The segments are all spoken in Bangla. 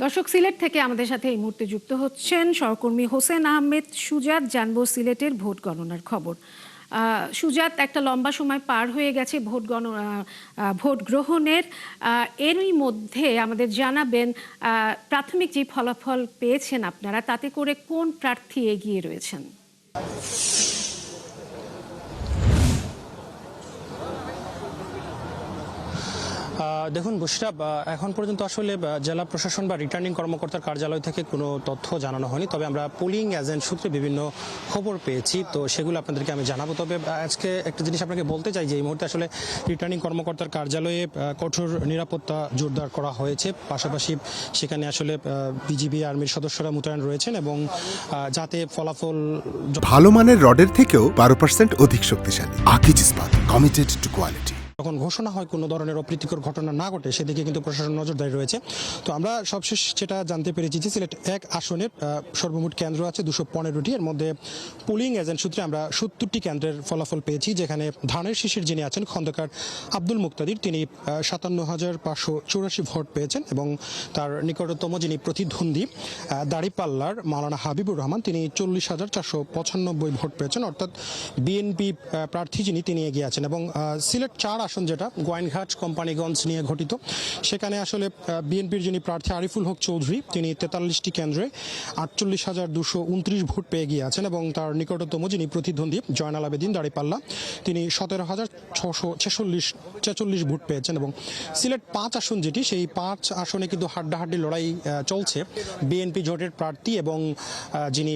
দর্শক, সিলেট থেকে আমাদের সাথে এই মুহূর্তে যুক্ত হচ্ছেন সহকর্মী হোসেন আহমেদ সুজাত। জানবো সিলেটের ভোট গণনার খবর। সুজাত, একটা লম্বা সময় পার হয়ে গেছে ভোট গ্রহণের। এরই মধ্যে আমাদের জানাবেন প্রাথমিক যে ফলাফল পেয়েছেন আপনারা, তাতে করে কোন প্রার্থী এগিয়ে রয়েছেন? দেখুন বুশরা, এখন পর্যন্ত আসলে জেলা প্রশাসন বা রিটার্নিং কর্মকর্তার কার্যালয় থেকে কোনো তথ্য জানানো হয়নি। তবে আমরা পোলিং এজেন্ট সূত্রে বিভিন্ন খবর পেয়েছি, তো সেগুলো আপনাদেরকে আমি জানাবো। তবে আজকে একটা জিনিস আপনাকে বলতে চাই যে এই মুহূর্তে আসলে রিটার্নিং কর্মকর্তার কার্যালয়ে কঠোর নিরাপত্তা জোরদার করা হয়েছে। পাশাপাশি সেখানে আসলে বিজিবি আর্মির সদস্যরা মোতায়েন রয়েছেন এবং যাতে ফলাফল ভালো মানের রডের থেকেও 12% অধিক শক্তিশালী। আকিজ ইস্পাত, কমিটেড টু কোয়ালিটি। যখন ঘোষণা হয় কোনো ধরনের অপ্রীতিকর ঘটনা না ঘটে, সেদিকে কিন্তু প্রশাসন নজরদারি রয়েছে। তো আমরা সবশেষ যেটা জানতে পেরেছি যে সিলেট 1 আসনের সর্বমোট কেন্দ্র আছে 215টি। এর মধ্যে পোলিং এজেন্ট সূত্রে আমরা 70টি কেন্দ্রের ফলাফল পেয়েছি, যেখানে ধানের শীষের যিনি আছেন খন্দকার আব্দুল মুক্তাদির, তিনি 57,584 ভোট পেয়েছেন এবং তার নিকটতম যিনি প্রতিদ্বন্দ্বী দাড়িপাল্লার মাওলানা হাবিবুর রহমান, তিনি 40,495 ভোট পেয়েছেন। অর্থাৎ বিএনপি প্রার্থী যিনি, তিনি এগিয়ে আছেন। এবং সিলেট 4 আসন, যেটা গোয়াইনঘাট কোম্পানিগঞ্জ নিয়ে গঠিত, সেখানে আসলে বিএনপির যিনি প্রার্থী আরিফুল হক চৌধুরী, তিনি 43টি কেন্দ্রে 48,229 ভোট পেয়ে গিয়ে আছেন এবং তার নিকটতম যিনি প্রতিদ্বন্দ্বী জয়নাল আবেদিন দাড়িপাল্লা, তিনি 17,646 ভোট পেয়েছেন। এবং সিলেট 5 আসন যেটি, সেই 5 আসনে কিন্তু হাড্ডাহাড্ডি লড়াই চলছে বিএনপি জোটের প্রার্থী এবং যিনি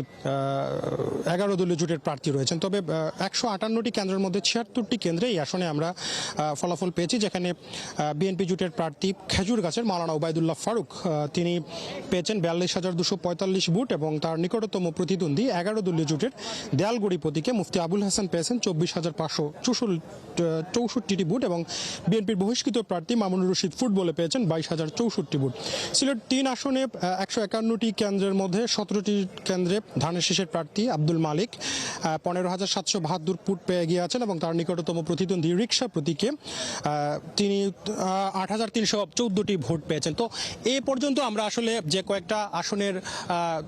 11 দলীয় জোটের প্রার্থী রয়েছেন। তবে 158টি কেন্দ্রের মধ্যে 76টি কেন্দ্রে এই আসনে আমরা ফলাফল পেয়েছি, যেখানে বিএনপি জোটের প্রার্থী খেজুরগাছের মাওলানা ওবায়দুল্লাহ ফারুক, তিনি পেয়েছেন 42,245 ভোট এবং তার নিকটতম প্রতিদ্বন্দ্বী 11 দলীয় জোটের দেয়ালগড়ি প্রতীকে মুফতি আবুল হাসান পেয়েছেন 24,564টি ভোট এবং বিএনপির বহিষ্কৃত প্রার্থী মামুনুর রশিদ ফুটবলে পেয়েছেন 22,064 ভোট। সিলেট 3 আসনে 151টি কেন্দ্রের মধ্যে 17টি কেন্দ্রে ধানের শীষের প্রার্থী আব্দুল মালিক 15,772 ভোট পেয়ে গিয়ে আছেন এবং তার নিকটতম প্রতিদ্বন্দ্বী রিক্সা প্রতীকে তিনি 8,314টি ভোট পেয়েছেন। তো এ পর্যন্ত আমরা আসলে যে কয়েকটা আসনের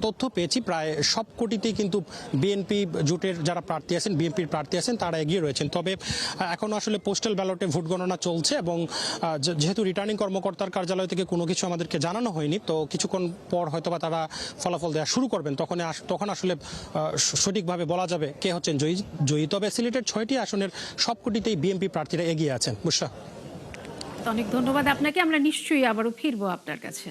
তথ্য পেয়েছি, প্রায় সব কোটিতেই কিন্তু বিএনপি জোটের যারা প্রার্থী আছেন, বিএনপির প্রার্থী আছেন, তারা এগিয়ে রয়েছেন। তবে এখনও আসলে পোস্টাল ব্যালটে ভোট গণনা চলছে এবং যেহেতু রিটার্নিং কর্মকর্তার কার্যালয় থেকে কোনো কিছু আমাদেরকে জানানো হয়নি, তো কিছুক্ষণ পর হয়তোবা তারা ফলাফল দেওয়া শুরু করবেন, তখন আসলে সঠিকভাবে বলা যাবে কে হচ্ছেন জয়ী। তবে সিলেটের 6টি আসনের সব কোটিতেই বিএনপি প্রার্থীরা এগিয়ে আছেন। বুশরা, অনেক ধন্যবাদ আপনাকে। আমরা নিশ্চয়ই আবারও ফিরবো আপনার কাছে।